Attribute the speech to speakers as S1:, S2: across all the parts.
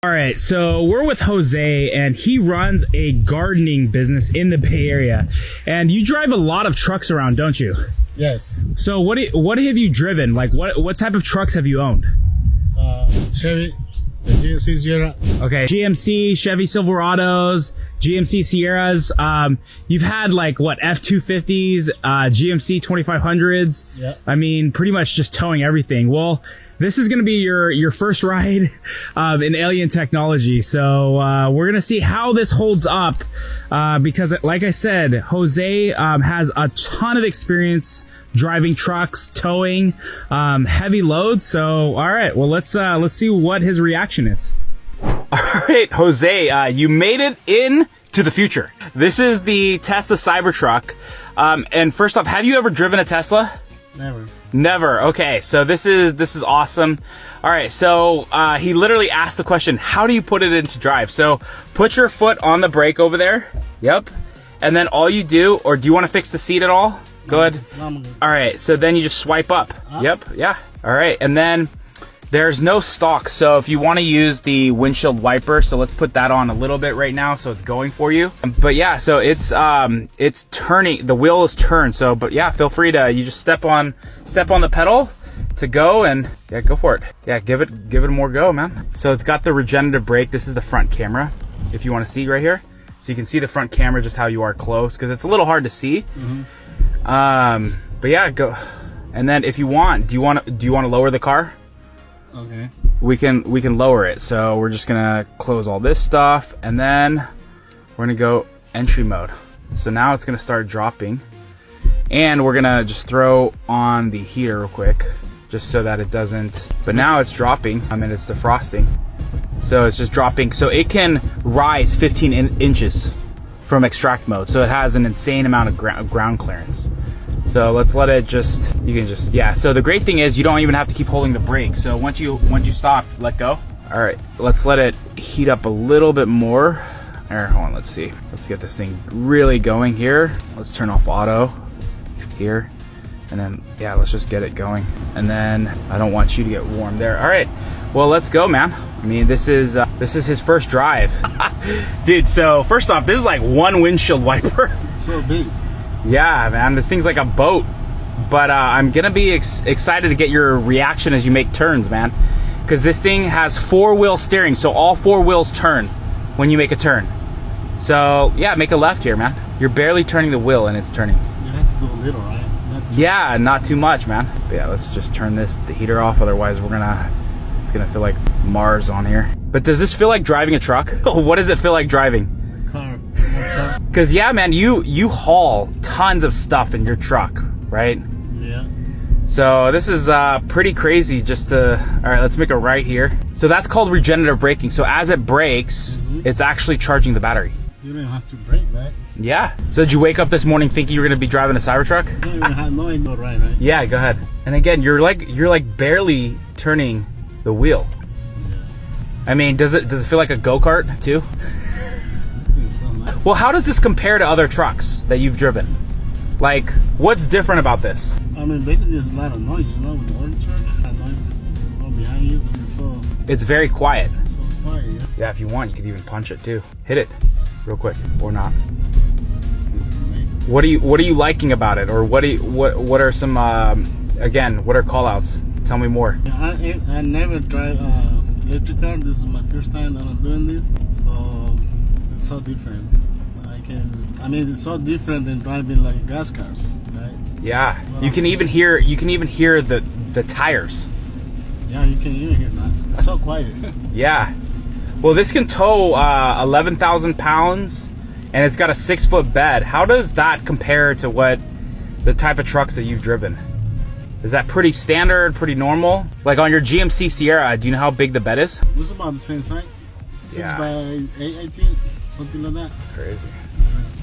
S1: All right, so we're with Jose, and he runs a gardening business in the Bay Area. And you drive a lot of trucks around, don't you?
S2: Yes.
S1: So what have you driven? Like what type of trucks have you owned?
S2: Chevy, the GMC Sierra.
S1: Okay, GMC, Chevy Silverados, GMC Sierras. You've had like what, F-250s, GMC 2500s.
S2: Yeah.
S1: I mean, pretty much just towing everything. Well, this is going to be your first ride in alien technology. So we're going to see how this holds up because, like I said, Jose has a ton of experience driving trucks, towing heavy loads. So, all right, well, let's see what his reaction is. All right, Jose, you made it in to the future. This is the Tesla Cybertruck. And first off, have you ever driven a Tesla? Never. Okay, so this is awesome. All right, so he literally asked the question, how do you put it into drive? So put your foot on the brake over there. Yep. And then all you do, or do you want to fix the seat at all? Good.
S2: No,
S1: all right, so then you just swipe up. Yep. Yeah. All right, and then there's no stock, so if you want to use the windshield wiper, so let's put that on a little bit right now so it's going for you. But yeah, so it's turning, the wheel is turned, so but yeah, feel free to, you just step on the pedal to go, and yeah, go for it. Yeah, give it more go, man. So it's got the regenerative brake. This is the front camera, if you want to see right here. So you can see the front camera, just how you are close, because it's a little hard to see. But yeah, go. And then if you want, do you want to lower the car?
S2: Okay.
S1: We can lower it. So we're just gonna close all this stuff, and then we're gonna go entry mode. So now it's gonna start dropping, and we're gonna just throw on the heater real quick, just so that it doesn't. But now it's dropping. I mean, it's defrosting, so it's just dropping. So it can rise 15 inches from extract mode. So it has an insane amount of ground clearance. So let's let it just, you can just, yeah. So the great thing is you don't even have to keep holding the brake. So once you stop, let go. All right, let's let it heat up a little bit more. All right, hold on, let's see. Let's get this thing really going here. Let's turn off auto here. And then, yeah, let's just get it going. And then I don't want you to get warm there. All right, well, let's go, man. I mean, this is his first drive. Dude, so first off, this is like one windshield wiper.
S2: So big.
S1: Yeah, man, this thing's like a boat. But I'm gonna be excited to get your reaction as you make turns, man. Because this thing has 4-wheel steering, so all 4 wheels turn when you make a turn. So yeah, make a left here, man. You're barely turning the wheel and it's turning.
S2: You have to do a little, right?
S1: Yeah, not too much, man. But yeah, let's just turn the heater off, otherwise it's gonna feel like Mars on here. But does this feel like driving a truck? What does it feel like driving?
S2: Car.
S1: Because yeah, man, you haul tons of stuff in your truck, right?
S2: Yeah.
S1: So this is pretty crazy. Just to, all right, let's make a right here. So that's called regenerative braking. So as it brakes, it's actually charging the battery.
S2: You don't have to brake, right?
S1: Yeah. So did you wake up this morning thinking you were gonna be driving a Cybertruck?
S2: You don't have no idea, right?
S1: Yeah, go ahead. And again, you're like barely turning the wheel.
S2: Yeah.
S1: I mean, does it feel like a go-kart too?
S2: This thing's so nice.
S1: Well, how does this compare to other trucks that you've driven? Like, what's different about this?
S2: I mean, basically, there's a lot of noise, you know, with the oil truck. That noise all behind you.
S1: It's very quiet.
S2: So quiet, yeah.
S1: Yeah, if you want, you could even punch it too. Hit it real quick, or not. What are you liking about it, or what are some again, what are callouts? Tell me more.
S2: I never drive electric car. This is my first time that I'm doing this, so it's so different. I mean, it's so different than driving like gas cars, right?
S1: Yeah, you can even hear the tires.
S2: Yeah, you can even hear that. It's so quiet.
S1: Yeah. Well, this can tow 11,000 pounds, and it's got a 6-foot bed. How does that compare to what the type of trucks that you've driven? Is that pretty standard, pretty normal? Like on your GMC Sierra, do you know how big the bed is?
S2: It's about the same size. 6
S1: Yeah.
S2: by 8, I think, something like that.
S1: Crazy.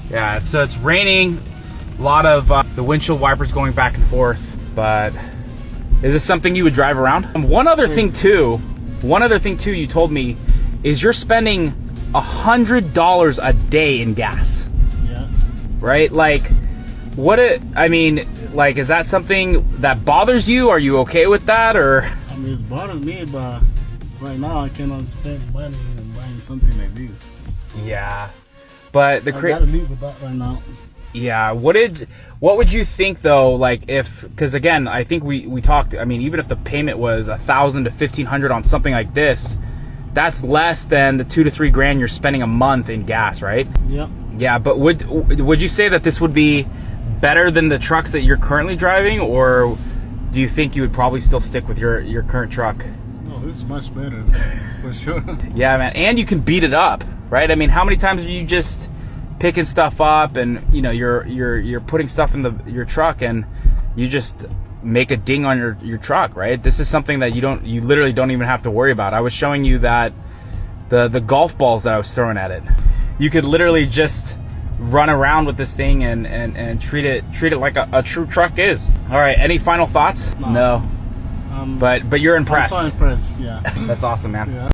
S1: Yeah, so it's raining. A lot of the windshield wipers going back and forth. But is this something you would drive around? One other thing too you told me is you're spending $100 a day in gas.
S2: Yeah.
S1: Right? Like, I mean, like, is that something that bothers you? Are you okay with that, or?
S2: I mean, it bothers me, but right now I cannot spend money on buying something like this.
S1: Yeah, but the
S2: I gotta live with that right now.
S1: Yeah, what would you think though, like if, because again, I think we talked, I mean, even if the payment was $1,000 to $1,500 on something like this, that's less than the $2 to $3 grand you're spending a month in gas, right?
S2: Yep.
S1: Yeah, but would you say that this would be better than the trucks that you're currently driving, or do you think you would probably still stick with your current truck?
S2: No, this is much better, for sure.
S1: Yeah, man, and you can beat it up, right? I mean, how many times are you just picking stuff up, and you know you're putting stuff in your truck, and you just make a ding on your truck, right? This is something that you literally don't even have to worry about. I was showing you that the golf balls that I was throwing at it, you could literally just run around with this thing and treat it like a true truck is. All right, any final thoughts? No. But you're impressed.
S2: I'm so impressed. Yeah.
S1: That's awesome, man.
S2: Yeah.